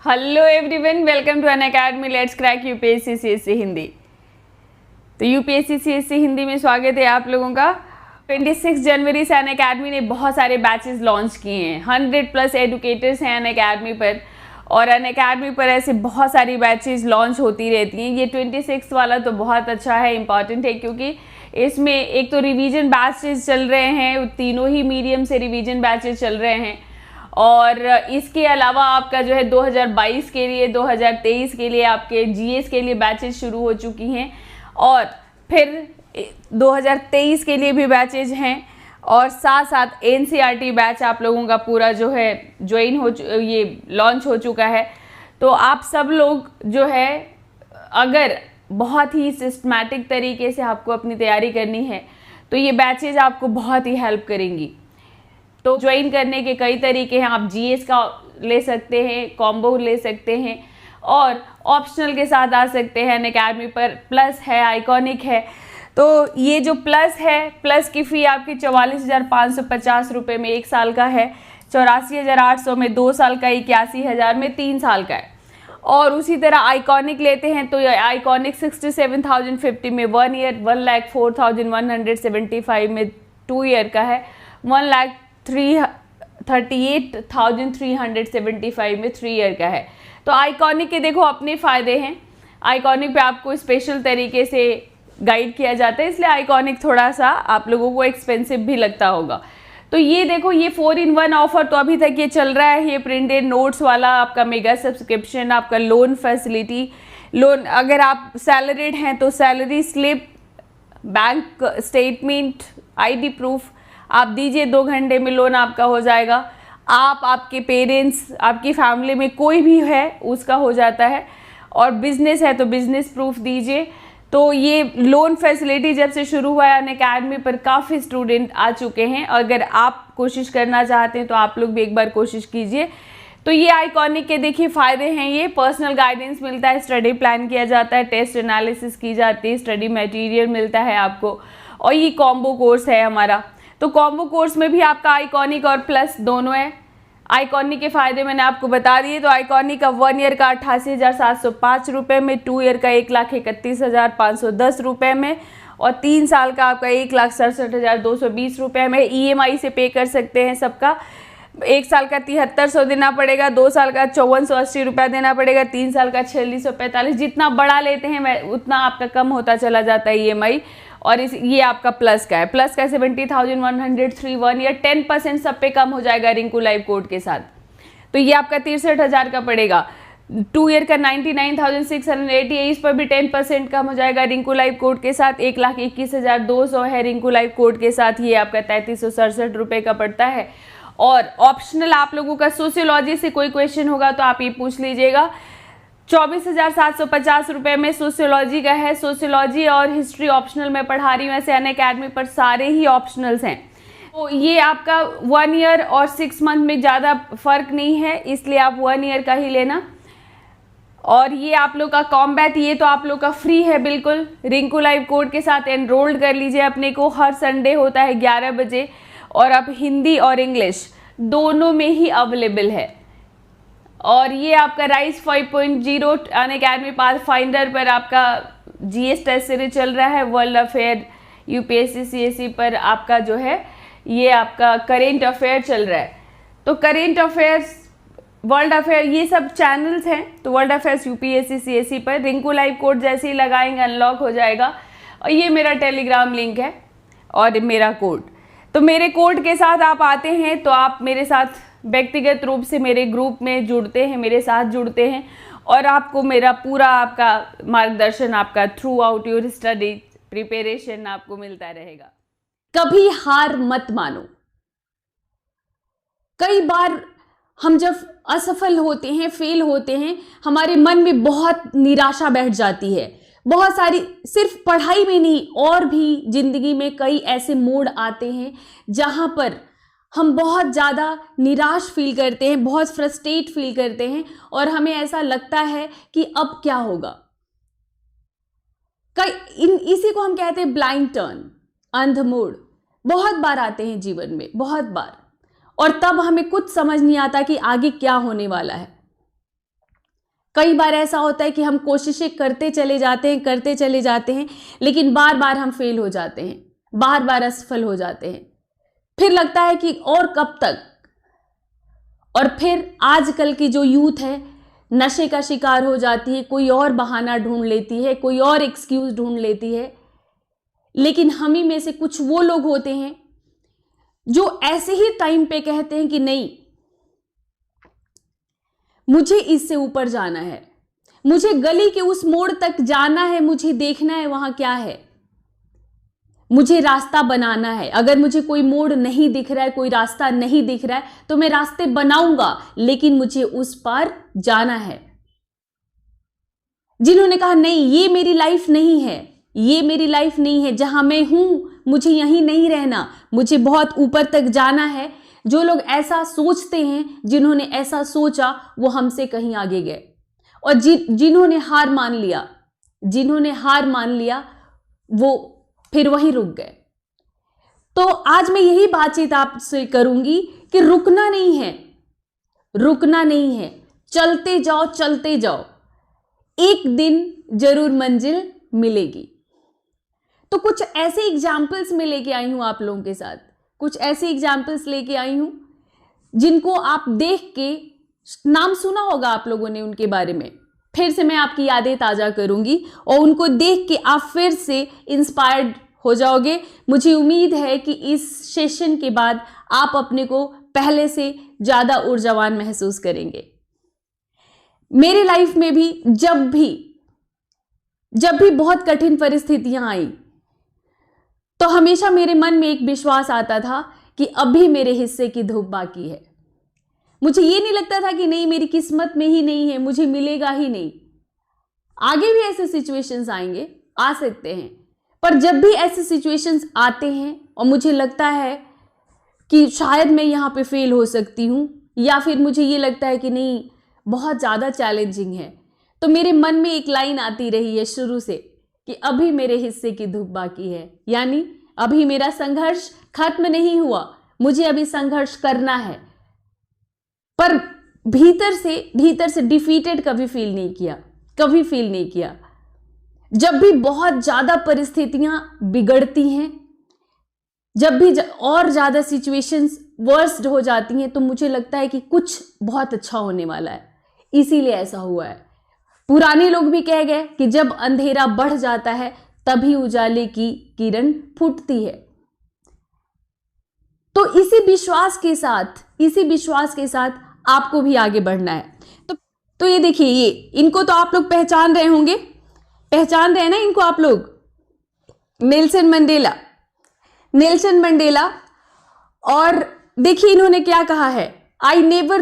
Hello everyone, welcome to Unacademy let's crack UPSC CSC Hindi. तो UPSC CSC Hindi में स्वागत है आप लोगों का। 26 जनवरी से अनअकैडमी ने बहुत सारे बैचेस लॉन्च किए हैं। 100+ एडुकेटर्स हैं अनअकैडमी पर, और अनअकैडमी पर ऐसे बहुत सारी बैचेस लॉन्च होती रहती हैं। ये 26 वाला तो बहुत अच्छा है, इम्पॉर्टेंट है, क्योंकि इसमें एक तो रिवीजन बैचेस चल रहे हैं, तीनों ही मीडियम से रिवीजन बैचेस चल रहे हैं, और इसके अलावा आपका जो है 2022 के लिए, 2023 के लिए आपके जीएस के लिए बैचेस शुरू हो चुकी हैं, और फिर 2023 के लिए भी बैचेज हैं, और साथ साथ एनसीईआरटी बैच आप लोगों का पूरा जो है ये लॉन्च हो चुका है। तो आप सब लोग जो है, अगर बहुत ही सिस्टमैटिक तरीके से आपको अपनी तैयारी करनी है तो ये बैचेज आपको बहुत ही हेल्प करेंगी। तो ज्वाइन करने के कई तरीके हैं। आप जीएस का ले सकते हैं, कॉम्बो ले सकते हैं, और ऑप्शनल के साथ आ सकते हैं। अनअकैडमी पर प्लस है, आइकॉनिक है। तो ये जो प्लस है, प्लस की फ़ी आपकी 44,550 रुपये में 1 साल का है, 84,800 में 2 साल का, 81,000 में 3 साल का है। और उसी तरह आइकॉनिक लेते हैं तो आइकॉनिक 67,050 में 1 ईयर, 1,04,175 में 2 ईयर का है, 1,38,375 में 3 ईयर का है। तो आइकॉनिक के देखो अपने फ़ायदे हैं। आइकॉनिक पे आपको स्पेशल तरीके से गाइड किया जाता है, इसलिए आइकॉनिक थोड़ा सा आप लोगों को एक्सपेंसिव भी लगता होगा। तो ये देखो, ये 4-in-1 ऑफर तो अभी तक ये चल रहा है। ये प्रिंटेड नोट्स वाला आपका मेगा सब्सक्रिप्शन, आपका लोन फैसिलिटी, लोन अगर आप सैलरीड हैं तो salary slip, bank statement, ID proof आप दीजिए, 2 घंटे में लोन आपका हो जाएगा। आप, आपके पेरेंट्स, आपकी फैमिली में कोई भी है उसका हो जाता है। और बिजनेस है तो बिजनेस प्रूफ दीजिए। तो ये लोन फैसिलिटी जब से शुरू हुआ है अनअकैडमी पर, काफ़ी स्टूडेंट आ चुके हैं। अगर आप कोशिश करना चाहते हैं तो आप लोग भी एक बार कोशिश कीजिए। तो ये आइकॉनिक के देखिए फ़ायदे हैं। ये पर्सनल गाइडेंस मिलता है, स्टडी प्लान किया जाता है, टेस्ट एनालिसिस की जाती है, स्टडी मटेरियल मिलता है आपको, और ये कॉम्बो कोर्स है हमारा। तो कॉम्बो कोर्स में भी आपका आइकॉनिक और प्लस दोनों है। आइकॉनिक के फ़ायदे मैंने आपको बता दिए। तो आइकॉनिक का 1 ईयर का 88,705 रुपये में, 2 ईयर का 1,31,510 रुपये में, और 3 साल का आपका 1,67,220 रुपये में। ईएमआई से पे कर सकते हैं सबका। 1 साल का 7,300 देना पड़ेगा, 2 साल का 5,480 रुपया देना पड़ेगा, 3 साल का 4,645। जितना बड़ा लेते हैं उतना आपका कम होता चला जाता है ईएमआई। और ये आपका प्लस का है। प्लस का 70,103 1 ईयर, 10% सब पे कम हो जाएगा रिंकू लाइव कोड के साथ। तो ये आपका 63,000 का पड़ेगा। 2 ईयर का 99,680 है, इस पर भी 10% कम हो जाएगा रिंकू लाइव कोड के साथ। 1,21,200 है रिंकू लाइव कोड के साथ, ये आपका 3,367 रुपये का पड़ता है। और ऑप्शनल आप लोगों का सोशियोलॉजी से कोई क्वेश्चन होगा तो आप ये पूछ लीजिएगा। 24,750 रुपये में सोशियोलॉजी का है। सोशियोलॉजी और हिस्ट्री ऑप्शनल में पढ़ा रही हूँ, ऐसे अनअकैडमी पर सारे ही ऑप्शनल्स हैं। तो ये आपका 1 ईयर और 6 मंथ में ज़्यादा फर्क नहीं है, इसलिए आप 1 ईयर का ही लेना। और ये आप लोग का कॉम्बैट, ये तो आप लोग का फ्री है बिल्कुल। रिंकू लाइव कोड के साथ एनरोल्ड कर लीजिए अपने को। हर संडे होता है 11 बजे, और अब हिंदी और इंग्लिश दोनों में ही अवेलेबल है। और ये आपका राइज 5.0 अनअकैडमी पाथ फाइंडर पर आपका जीएस टेस्ट सीरीज चल रहा है। वर्ल्ड अफेयर यूपीएससी सीएससी पर आपका जो है ये आपका करेंट अफेयर चल रहा है। तो करेंट अफेयर्स, वर्ल्ड अफेयर, ये सब चैनल्स हैं। तो वर्ल्ड अफेयर्स यूपीएससी सीएससी पर रिंकू लाइव कोड जैसे ही लगाएंगे अनलॉक हो जाएगा। और ये मेरा टेलीग्राम लिंक है और मेरा कोड। तो मेरे कोड के साथ आप आते हैं तो आप मेरे साथ व्यक्तिगत रूप से मेरे ग्रुप में जुड़ते हैं, मेरे साथ जुड़ते हैं, और आपको मेरा पूरा आपका मार्गदर्शन, आपका through out your study preparation आपको मिलता रहेगा। कभी हार मत मानो। कई बार हम जब असफल होते हैं, फेल होते हैं, हमारे मन में बहुत निराशा बैठ जाती है। बहुत सारी, सिर्फ पढ़ाई में नहीं, और भी जिंदगी में कई ऐसे मोड़ आते हैं जहां पर हम बहुत ज़्यादा निराश फील करते हैं, बहुत फ्रस्ट्रेट फील करते हैं, और हमें ऐसा लगता है कि अब क्या होगा। इसी को हम कहते हैं ब्लाइंड टर्न, अंध मोड़। बहुत बार आते हैं जीवन में, बहुत बार, और तब हमें कुछ समझ नहीं आता कि आगे क्या होने वाला है। कई बार ऐसा होता है कि हम कोशिशें करते चले जाते हैं, लेकिन बार बार हम फेल हो जाते हैं, बार बार असफल हो जाते हैं। फिर लगता है कि और कब तक। और फिर आजकल की जो यूथ है नशे का शिकार हो जाती है, कोई और बहाना ढूंढ लेती है, कोई और एक्सक्यूज ढूंढ लेती है। लेकिन हम ही में से कुछ वो लोग होते हैं जो ऐसे ही टाइम पे कहते हैं कि नहीं, मुझे इससे ऊपर जाना है, मुझे गली के उस मोड़ तक जाना है, मुझे देखना है वहां क्या है, मुझे रास्ता बनाना है। अगर मुझे कोई मोड़ नहीं दिख रहा है, कोई रास्ता नहीं दिख रहा है, तो मैं रास्ते बनाऊंगा, लेकिन मुझे उस पार जाना है। जिन्होंने कहा नहीं, ये मेरी लाइफ नहीं है, ये मेरी लाइफ नहीं है, जहां मैं हूं मुझे यहीं नहीं रहना, मुझे बहुत ऊपर तक जाना है। जो लोग ऐसा सोचते हैं, जिन्होंने ऐसा सोचा, वो हमसे कहीं आगे गए। और जिन्होंने हार मान लिया वो फिर वहीं रुक गए। तो आज मैं यही बातचीत आपसे करूंगी कि रुकना नहीं है, चलते जाओ, एक दिन जरूर मंजिल मिलेगी। तो कुछ ऐसे एग्जाम्पल्स में लेके आई हूं आप लोगों के साथ, कुछ ऐसे एग्जाम्पल्स लेके आई हूं जिनको आप देख के, नाम सुना होगा आप लोगों ने उनके बारे में, फिर से मैं आपकी यादें ताजा करूंगी और उनको देख के आप फिर से इंस्पायर्ड हो जाओगे। मुझे उम्मीद है कि इस सेशन के बाद आप अपने को पहले से ज्यादा ऊर्जावान महसूस करेंगे। मेरी लाइफ में भी जब भी बहुत कठिन परिस्थितियां आई, तो हमेशा मेरे मन में एक विश्वास आता था कि अभी मेरे हिस्से की धूप बाकी है। मुझे ये नहीं लगता था कि नहीं, मेरी किस्मत में ही नहीं है, मुझे मिलेगा ही नहीं। आगे भी ऐसे सिचुएशंस आएंगे, आ सकते हैं, पर जब भी ऐसे सिचुएशंस आते हैं और मुझे लगता है कि शायद मैं यहाँ पे फेल हो सकती हूँ, या फिर मुझे ये लगता है कि नहीं, बहुत ज़्यादा चैलेंजिंग है, तो मेरे मन में एक लाइन आती रही है शुरू से कि अभी मेरे हिस्से की धूप बाकी है, यानी अभी मेरा संघर्ष खत्म नहीं हुआ, मुझे अभी संघर्ष करना है। पर भीतर से डिफीटेड कभी फील नहीं किया। जब भी बहुत ज्यादा परिस्थितियां बिगड़ती हैं, जब भी और ज्यादा सिचुएशंस वर्स्ट हो जाती हैं, तो मुझे लगता है कि कुछ बहुत अच्छा होने वाला है, इसीलिए ऐसा हुआ है। पुराने लोग भी कह गए कि जब अंधेरा बढ़ जाता है तभी उजाले की किरण फूटती है। तो इसी विश्वास के साथ आपको भी आगे बढ़ना है। तो ये देखिए, इनको तो आप लोग पहचान रहे हैं ना इनको आप लोग, नेल्सन मंडेला। और देखिए इन्होंने क्या कहा है, आई नेवर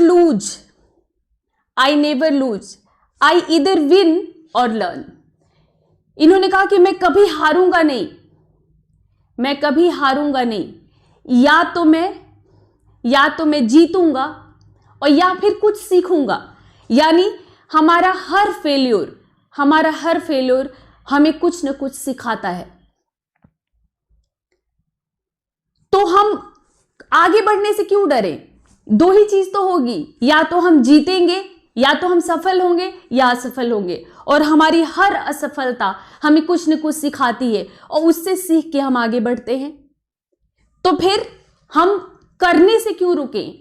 लूज, आई इधर विन और लर्न। इन्होंने कहा कि मैं कभी हारूंगा नहीं, या तो मैं जीतूंगा और या फिर कुछ सीखूंगा। यानी हमारा हर फेल्योर हमें कुछ न कुछ सिखाता है। तो हम आगे बढ़ने से क्यों डरें? दो ही चीज तो होगी, या तो हम जीतेंगे, या तो हम सफल होंगे या असफल होंगे। और हमारी हर असफलता हमें कुछ न कुछ सिखाती है और उससे सीख के हम आगे बढ़ते हैं। तो फिर हम करने से क्यों रुकें?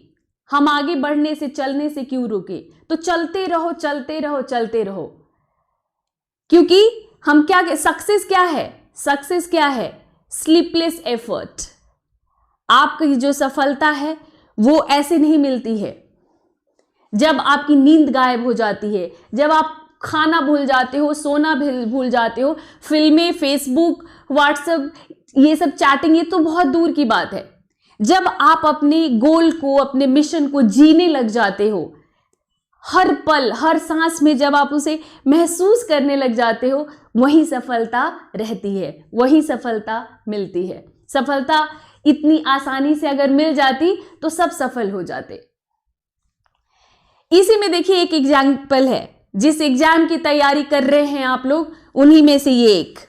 हम आगे बढ़ने से, चलने से क्यों रुकें? तो चलते रहो। क्योंकि हम सक्सेस क्या है? Sleepless effort. आपकी जो सफलता है वो ऐसे नहीं मिलती है। जब आपकी नींद गायब हो जाती है, जब आप खाना भूल जाते हो, सोना भूल जाते हो, फिल्में, फेसबुक, व्हाट्सएप, ये सब चैटिंग, ये तो बहुत दूर की बात है। जब आप अपने गोल को, अपने मिशन को जीने लग जाते हो, हर पल, हर सांस में जब आप उसे महसूस करने लग जाते हो, वही सफलता रहती है, वही सफलता मिलती है। सफलता इतनी आसानी से अगर मिल जाती तो सब सफल हो जाते। इसी में देखिए एक एग्जाम्पल है, जिस एग्जाम की तैयारी कर रहे हैं आप लोग, उन्हीं में से ये एक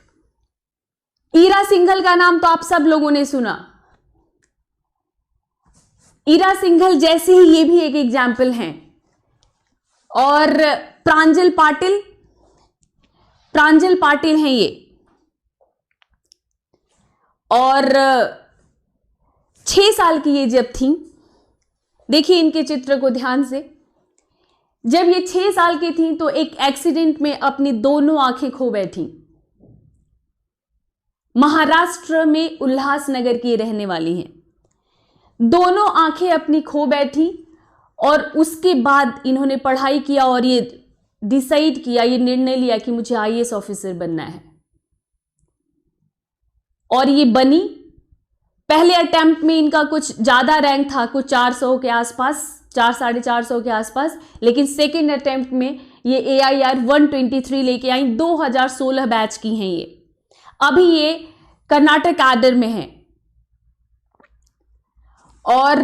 ईरा सिंघल का नाम तो आप सब लोगों ने सुना। ईरा सिंघल जैसे ही ये भी एक एग्जाम्पल हैं। और प्रांजल पाटिल, प्रांजल पाटिल हैं ये। और 6 साल की ये जब थी, देखिए इनके चित्र को ध्यान से, जब ये 6 साल की थी तो एक एक्सीडेंट में अपनी दोनों आंखें खो बैठी। महाराष्ट्र में उल्लासनगर की रहने वाली हैं। दोनों आंखें अपनी खो बैठी और उसके बाद इन्होंने पढ़ाई किया और ये डिसाइड किया, ये निर्णय लिया कि मुझे आईएएस ऑफिसर बनना है। और ये बनी। पहले अटेम्प्ट में इनका कुछ ज्यादा रैंक था, कुछ 400 के आसपास, 400-450 के आसपास, लेकिन सेकेंड अटेम्प्ट में ये AIR 123 लेके आई। 2016 बैच की हैं ये। अभी ये कर्नाटक आदर में है। और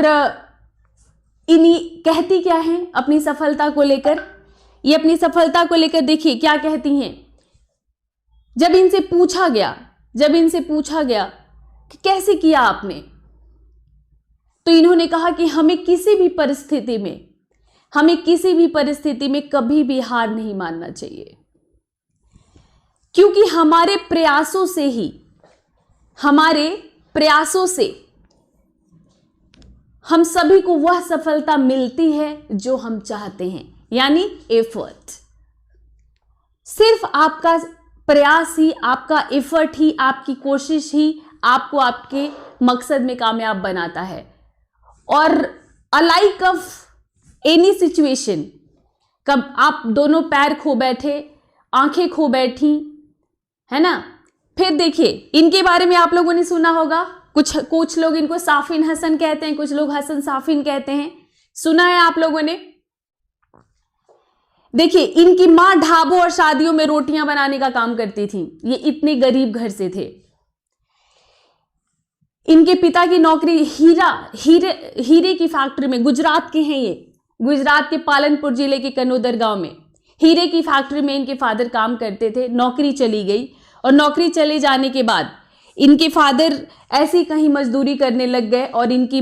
इन्हीं कहती क्या है अपनी सफलता को लेकर, ये अपनी सफलता को लेकर देखिए क्या कहती हैं। जब इनसे पूछा गया कि कैसे किया आपने, तो इन्होंने कहा कि हमें किसी भी परिस्थिति में कभी भी हार नहीं मानना चाहिए, क्योंकि हमारे प्रयासों से हम सभी को वह सफलता मिलती है जो हम चाहते हैं, यानी एफर्ट। सिर्फ आपका प्रयास ही, आपका एफर्ट ही, आपकी कोशिश ही आपको आपके मकसद में कामयाब बनाता है। और अलाइक ऑफ एनी सिचुएशन, कब आप दोनों पैर खो बैठे, आंखें खो बैठी, है ना। फिर देखिए इनके बारे में आप लोगों ने सुना होगा, कुछ लोग इनको साफिन हसन कहते हैं, कुछ लोग हसन साफिन कहते हैं, सुना है आप लोगों ने। देखिए इनकी मां ढाबों और शादियों में रोटियां बनाने का काम करती थी। ये इतने गरीब घर से थे। इनके पिता की नौकरी हीरे की फैक्ट्री में, गुजरात के हैं ये, गुजरात के पालनपुर जिले के कनोदर गांव में हीरे की फैक्ट्री में इनके फादर काम करते थे। नौकरी चली गई और नौकरी चले जाने के बाद इनके फादर ऐसी कहीं मजदूरी करने लग गए और इनकी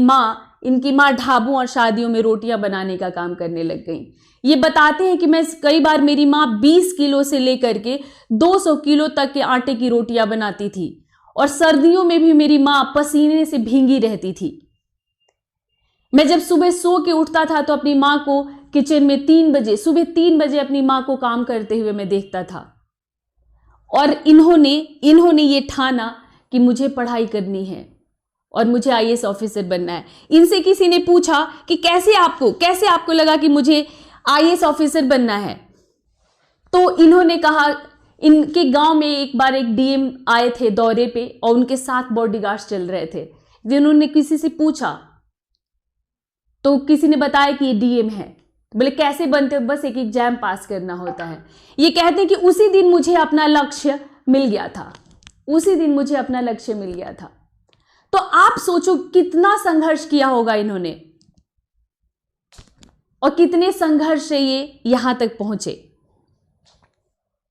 माँ ढाबों और शादियों में रोटियां बनाने का काम करने लग गई। ये बताते हैं कि मैं कई बार मेरी माँ 20 किलो से लेकर के 200 किलो तक के आटे की रोटियां बनाती थी और सर्दियों में भी मेरी माँ पसीने से भींगी रहती थी। मैं जब सुबह सो के उठता था तो अपनी माँ को किचन में सुबह 3 बजे अपनी माँ को काम करते हुए मैं देखता था। और इन्होंने ये ठाना कि मुझे पढ़ाई करनी है और मुझे आईएएस ऑफिसर बनना है। इनसे किसी ने पूछा कि कैसे आपको लगा कि मुझे आईएएस ऑफिसर बनना है, तो इन्होंने कहा, इनके गांव में एक बार एक डीएम आए थे दौरे पे और उनके साथ बॉडीगार्ड्स चल रहे थे। जिन्होंने किसी से पूछा तो किसी ने बताया कि ये डीएम है। बोले कैसे बनते हो? बस एक एग्जाम पास करना होता है। ये कहते हैं कि उसी दिन मुझे अपना लक्ष्य मिल गया था। तो आप सोचो कितना संघर्ष किया होगा इन्होंने और कितने संघर्ष से ये यहां तक पहुंचे।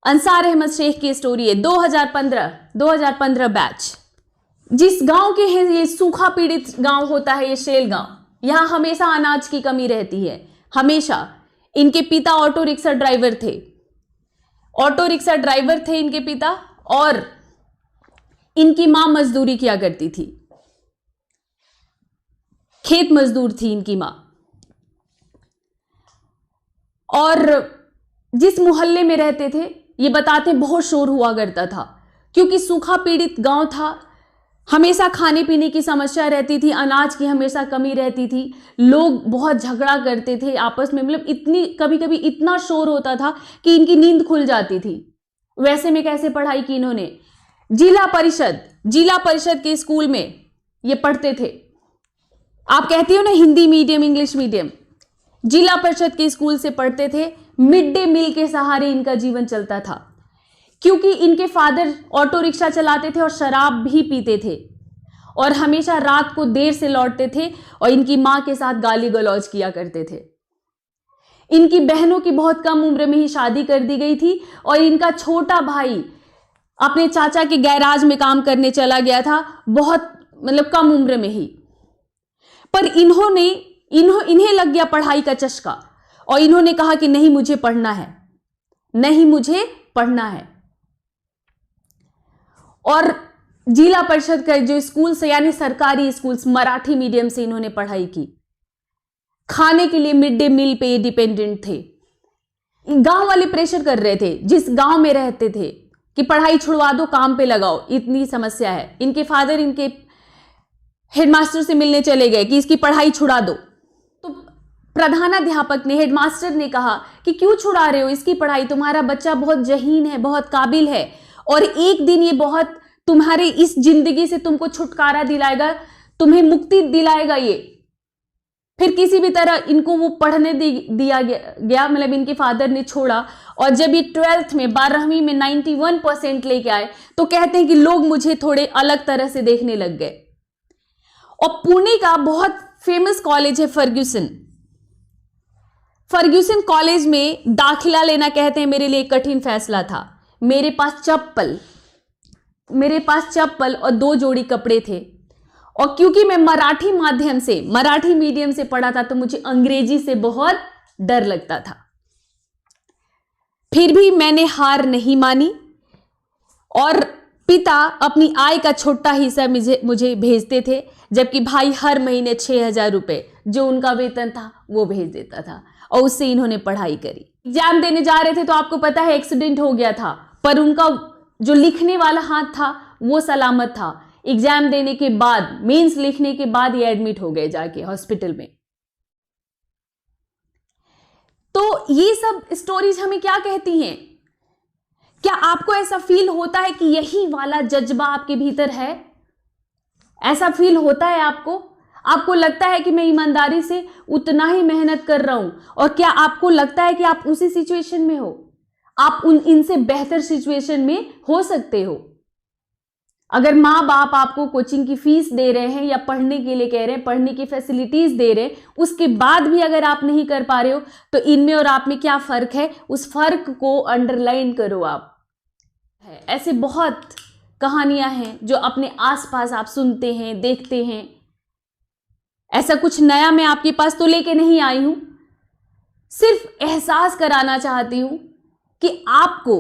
अंसार अहमद शेख की स्टोरी है। 2015 बैच। जिस गांव के हैं, ये सूखा पीड़ित गांव होता है, ये शेल गांव। यहां हमेशा अनाज की कमी रहती है, हमेशा। इनके पिता ऑटो रिक्शा ड्राइवर थे इनके पिता, और इनकी मां मजदूरी किया करती थी, खेत मजदूर थी इनकी मां। और जिस मोहल्ले में रहते थे, ये बताते बहुत शोर हुआ करता था, क्योंकि सूखा पीड़ित गांव था। हमेशा खाने पीने की समस्या रहती थी, अनाज की हमेशा कमी रहती थी, लोग बहुत झगड़ा करते थे आपस में। मतलब कभी कभी इतना शोर होता था कि इनकी नींद खुल जाती थी। वैसे में कैसे पढ़ाई की इन्होंने? जिला परिषद के स्कूल में ये पढ़ते थे। आप कहते हो ना हिंदी मीडियम, इंग्लिश मीडियम। जिला परिषद के स्कूल से पढ़ते थे। मिड डे मील के सहारे इनका जीवन चलता था, क्योंकि इनके फादर ऑटो रिक्शा चलाते थे और शराब भी पीते थे और हमेशा रात को देर से लौटते थे और इनकी मां के साथ गाली गलौज किया करते थे। इनकी बहनों की बहुत कम उम्र में ही शादी कर दी गई थी और इनका छोटा भाई अपने चाचा के गैराज में काम करने चला गया था, बहुत कम उम्र में ही। पर इन्हें लग गया पढ़ाई का चस्का और इन्होंने कहा कि नहीं, मुझे पढ़ना है। नहीं मुझे पढ़ना है। और जिला परिषद का जो स्कूल से यानी सरकारी स्कूल्स मराठी मीडियम से इन्होंने पढ़ाई की। खाने के लिए मिड डे मील पे डिपेंडेंट थे। गांव वाले प्रेशर कर रहे थे, जिस गांव में रहते थे, कि पढ़ाई छुड़वा दो, काम पे लगाओ, इतनी समस्या है। इनके फादर इनके हेडमास्टर से मिलने चले गए कि इसकी पढ़ाई छुड़ा दो। तो प्रधानाध्यापक ने, हेडमास्टर ने कहा कि क्यों छुड़ा रहे हो इसकी पढ़ाई, तुम्हारा बच्चा बहुत जहीन है, बहुत काबिल है, और एक दिन ये बहुत तुम्हारे इस जिंदगी से तुमको छुटकारा दिलाएगा, तुम्हें मुक्ति दिलाएगा। ये फिर किसी भी तरह इनको वो पढ़ने दिया गया, मतलब इनके फादर ने छोड़ा। और जब ये 12th में 12वीं में 91% लेके आए तो कहते हैं कि लोग मुझे थोड़े अलग तरह से देखने लग गए। और पुणे का बहुत फेमस कॉलेज है फर्ग्यूसन कॉलेज में दाखिला लेना, कहते हैं, मेरे लिए कठिन फैसला था। मेरे पास चप्पल और 2 जोड़ी कपड़े थे। और क्योंकि मैं मराठी मीडियम से पढ़ा था तो मुझे अंग्रेजी से बहुत डर लगता था। फिर भी मैंने हार नहीं मानी और पिता अपनी आय का छोटा हिस्सा मुझे भेजते थे, जबकि भाई हर महीने 6,000 रुपए जो उनका वेतन था वो भेज देता था, और उससे इन्होंने पढ़ाई करी। एग्जाम देने जा रहे थे तो आपको पता है एक्सीडेंट हो गया था, पर उनका जो लिखने वाला हाथ था वो सलामत था। एग्जाम देने के बाद, मेंस लिखने के बाद ये एडमिट हो गए जाके हॉस्पिटल में। तो ये सब स्टोरीज हमें क्या कहती हैं? क्या आपको ऐसा फील होता है कि यही वाला जज्बा आपके भीतर है? ऐसा फील होता है आपको लगता है कि मैं ईमानदारी से उतना ही मेहनत कर रहा हूं? और क्या आपको लगता है कि आप उसी सिचुएशन में हो? आप इनसे बेहतर सिचुएशन में हो सकते हो। अगर माँ बाप आपको कोचिंग की फीस दे रहे हैं या पढ़ने के लिए कह रहे हैं, पढ़ने की फैसिलिटीज दे रहे हैं, उसके बाद भी अगर आप नहीं कर पा रहे हो तो इनमें और आप में क्या फर्क है, उस फर्क को अंडरलाइन करो आप। ऐसे बहुत कहानियां हैं जो अपने आसपास आप सुनते हैं, देखते हैं। ऐसा कुछ नया मैं आपके पास तो लेके नहीं आई हूं, सिर्फ एहसास कराना चाहती हूं कि आपको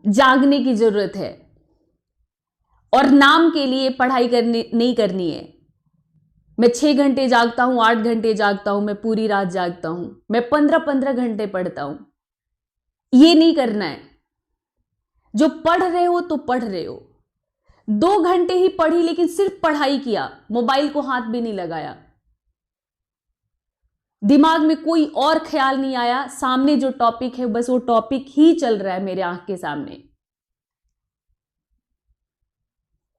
जागने की जरूरत है और नाम के लिए पढ़ाई नहीं करनी है। मैं 6 घंटे जागता हूं, 8 घंटे जागता हूं, मैं पूरी रात जागता हूं, मैं 15-15 घंटे पढ़ता हूं, ये नहीं करना है। जो पढ़ रहे हो तो पढ़ रहे हो, 2 घंटे ही पढ़ी लेकिन सिर्फ पढ़ाई किया, मोबाइल को हाथ भी नहीं लगाया, दिमाग में कोई और ख्याल नहीं आया, सामने जो टॉपिक है बस वो टॉपिक ही चल रहा है मेरे आंख के सामने।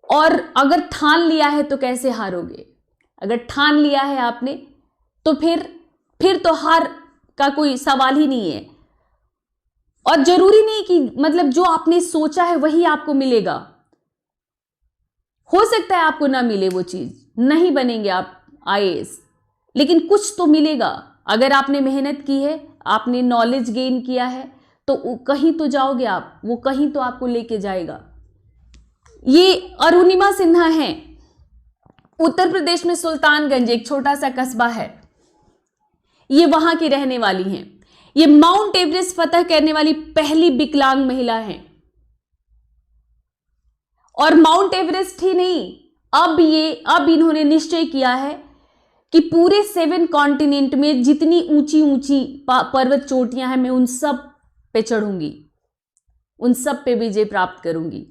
और अगर ठान लिया है तो कैसे हारोगे? अगर ठान लिया है आपने तो फिर तो हार का कोई सवाल ही नहीं है। और जरूरी नहीं कि मतलब जो आपने सोचा है वही आपको मिलेगा। हो सकता है आपको ना मिले वो चीज, नहीं बनेंगे आप IAS, लेकिन कुछ तो मिलेगा। अगर आपने मेहनत की है, आपने नॉलेज गेन किया है, तो कहीं तो जाओगे आप, वो कहीं तो आपको लेके जाएगा। ये अरुणिमा सिन्हा है, उत्तर प्रदेश में सुल्तानगंज एक छोटा सा कस्बा है, ये वहां की रहने वाली हैं। ये माउंट एवरेस्ट फतह करने वाली पहली विकलांग महिला है। और माउंट एवरेस्ट ही नहीं, अब इन्होंने निश्चय किया है कि पूरे 7 कॉन्टिनेंट में जितनी ऊंची ऊंची पर्वत चोटियां हैं, मैं उन सब पे चढ़ूंगी, उन सब पे विजय प्राप्त करूंगी।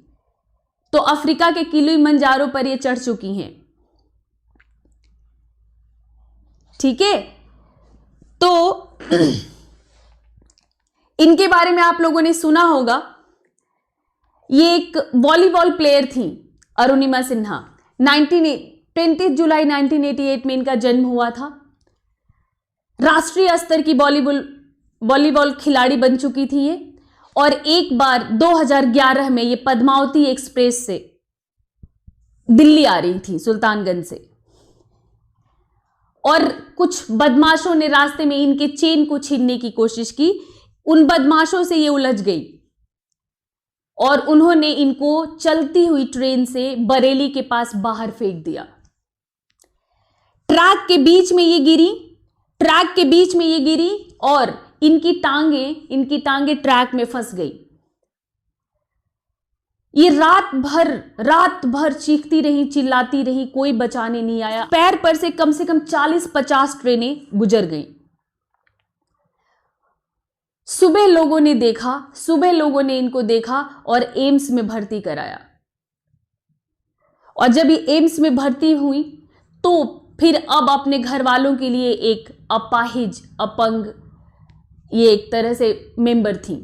तो अफ्रीका के किलिमंजारो पर ये चढ़ चुकी हैं। ठीक है, तो इनके बारे में आप लोगों ने सुना होगा। ये एक वॉलीबॉल प्लेयर थी अरुणिमा सिन्हा। 20 जुलाई 1988 में इनका जन्म हुआ था। राष्ट्रीय स्तर की वॉलीबॉल खिलाड़ी बन चुकी थी ये। और एक बार 2011 में ये पद्मावती एक्सप्रेस से दिल्ली आ रही थी सुल्तानगंज से, और कुछ बदमाशों ने रास्ते में इनके चेन को छीनने की कोशिश की। उन बदमाशों से ये उलझ गई और उन्होंने इनको चलती हुई ट्रेन से बरेली के पास बाहर फेंक दिया। ट्रैक के बीच में ये गिरी और इनकी टांगे ट्रैक में फंस गई। ये रात भर चीखती रही, चिल्लाती रही, कोई बचाने नहीं आया। पैर पर से कम 40-50 ट्रेनें गुजर गईं। सुबह लोगों ने इनको देखा और एम्स में भर्ती कराया। और जब ये एम्स में भर्ती हुई तो फिर अब अपने घर वालों के लिए एक अपाहिज, अपंग, ये एक तरह से मेंबर थी।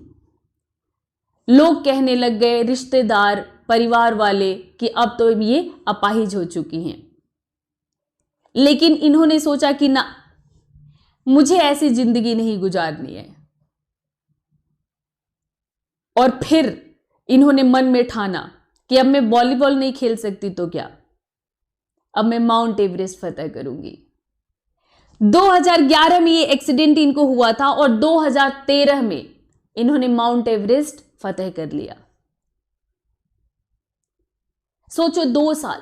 लोग कहने लग गए, रिश्तेदार, परिवार वाले, कि अब तो ये अपाहिज हो चुकी हैं। लेकिन इन्होंने सोचा कि ना, मुझे ऐसी जिंदगी नहीं गुजारनी है। और फिर इन्होंने मन में ठाना कि अब मैं वॉलीबॉल नहीं खेल सकती तो क्या, अब मैं माउंट एवरेस्ट फतह करूंगी। 2011 में ये एक्सीडेंट इनको हुआ था और 2013 में इन्होंने माउंट एवरेस्ट फतह कर लिया। सोचो 2 साल,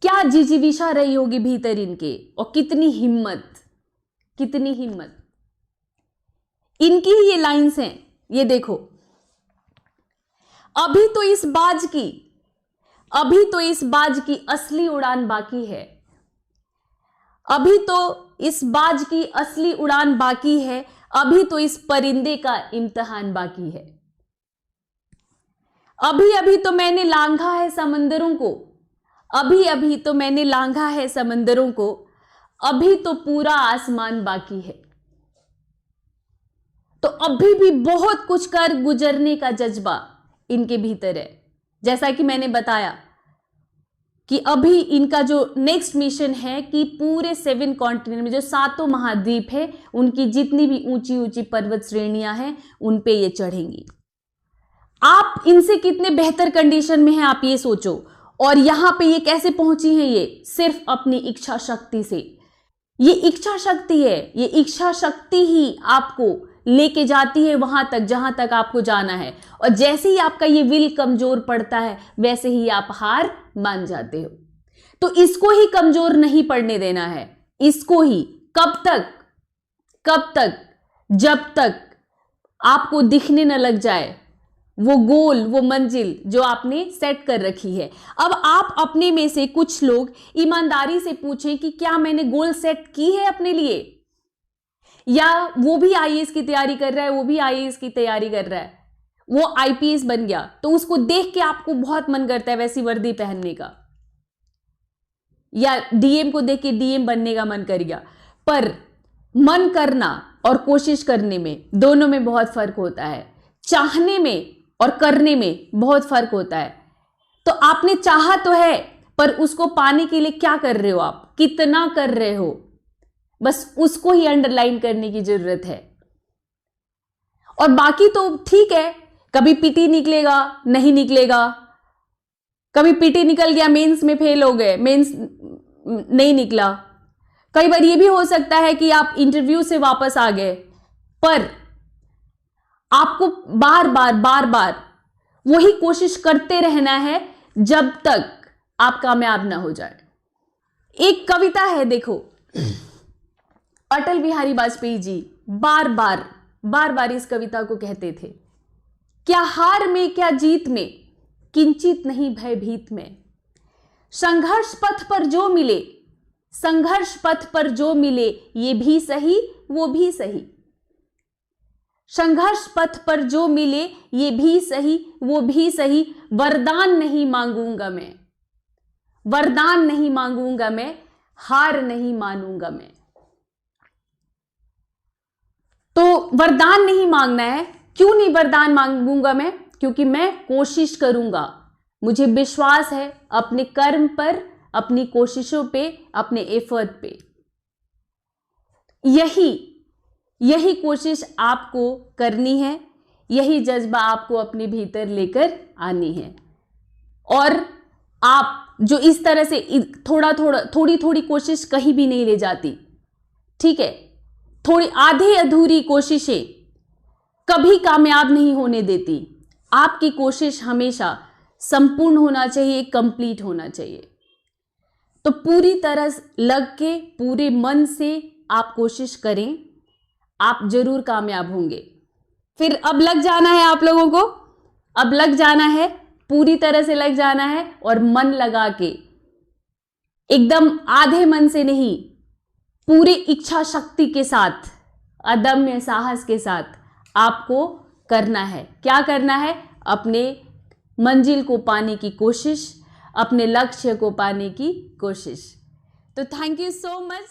क्या जिजीविषा रही होगी भीतर इनके, और कितनी हिम्मत। इनकी ही ये लाइंस हैं, ये देखो। अभी तो इस बाज की असली उड़ान बाकी है। अभी तो इस परिंदे का इम्तिहान बाकी है। अभी तो मैंने लांघा है समंदरों को, अभी तो पूरा आसमान बाकी है। तो अभी भी बहुत कुछ कर गुजरने का जज्बा इनके भीतर है। जैसा कि मैंने बताया कि अभी इनका जो नेक्स्ट मिशन है कि पूरे 7 कॉन्टिनेंट में जो 7 महाद्वीप है, उनकी जितनी भी ऊंची ऊंची पर्वत श्रेणियां हैं, उन पे ये चढ़ेंगी। आप इनसे कितने बेहतर कंडीशन में हैं, आप ये सोचो। और यहां पे ये कैसे पहुंची हैं? ये सिर्फ अपनी इच्छा शक्ति से। ये इच्छा शक्ति है, ये इच्छा शक्ति ही आपको लेके जाती है वहां तक जहां तक आपको जाना है। और जैसे ही आपका ये विल कमजोर पड़ता है, वैसे ही आप हार मान जाते हो। तो इसको ही कमजोर नहीं पड़ने देना है, इसको ही। कब तक? जब तक आपको दिखने न लग जाए वो गोल, वो मंजिल जो आपने सेट कर रखी है। अब आप अपने में से कुछ लोग ईमानदारी से पूछें कि क्या मैंने गोल सेट की है अपने लिए? या वो भी आईएएस की तैयारी कर रहा है, वो भी आईएएस की तैयारी कर रहा है, वो आईपीएस बन गया, तो उसको देख के आपको बहुत मन करता है वैसी वर्दी पहनने का, या डीएम को देख के डीएम बनने का मन कर गया। पर मन करना और कोशिश करने में, दोनों में बहुत फर्क होता है। चाहने में और करने में बहुत फर्क होता है। तो आपने चाहा तो है, पर उसको पाने के लिए क्या कर रहे हो आप, कितना कर रहे हो, बस उसको ही अंडरलाइन करने की जरूरत है। और बाकी तो ठीक है, कभी पीटी निकलेगा, नहीं निकलेगा, कभी पीटी निकल गया, मेंस में फेल हो गए, मेंस नहीं निकला। कई बार ये भी हो सकता है कि आप इंटरव्यू से वापस आ गए, पर आपको बार बार वही कोशिश करते रहना है जब तक आप कामयाब ना हो जाए। एक कविता है, देखो, अटल बिहारी वाजपेयी जी बार बार इस कविता को कहते थे, क्या हार में क्या जीत में, किंचित नहीं भयभीत में, संघर्ष पथ पर जो मिले ये भी सही वो भी सही, संघर्ष पथ पर जो मिले ये भी सही वो भी सही, वरदान नहीं मांगूंगा मैं, हार नहीं मानूंगा मैं। तो वरदान नहीं मांगना है। क्यों नहीं वरदान मांगूंगा मैं? क्योंकि मैं कोशिश करूंगा, मुझे विश्वास है अपने कर्म पर, अपनी कोशिशों पे, अपने एफर्ट पे। यही कोशिश आपको करनी है, यही जज्बा आपको अपने भीतर लेकर आनी है। और आप जो इस तरह से थोड़ी कोशिश कहीं भी नहीं ले जाती, ठीक है, थोड़ी आधी अधूरी कोशिशें कभी कामयाब नहीं होने देती। आपकी कोशिश हमेशा संपूर्ण होना चाहिए, कंप्लीट होना चाहिए। तो पूरी तरह लग के, पूरे मन से आप कोशिश करें, आप जरूर कामयाब होंगे। फिर अब लग जाना है आप लोगों को, अब लग जाना है, पूरी तरह से लग जाना है और मन लगा के, एकदम आधे मन से नहीं, पूरी इच्छा शक्ति के साथ, अदम्य साहस के साथ आपको करना है। क्या करना है? अपने मंजिल को पाने की कोशिश, अपने लक्ष्य को पाने की कोशिश। तो थैंक यू सो मच।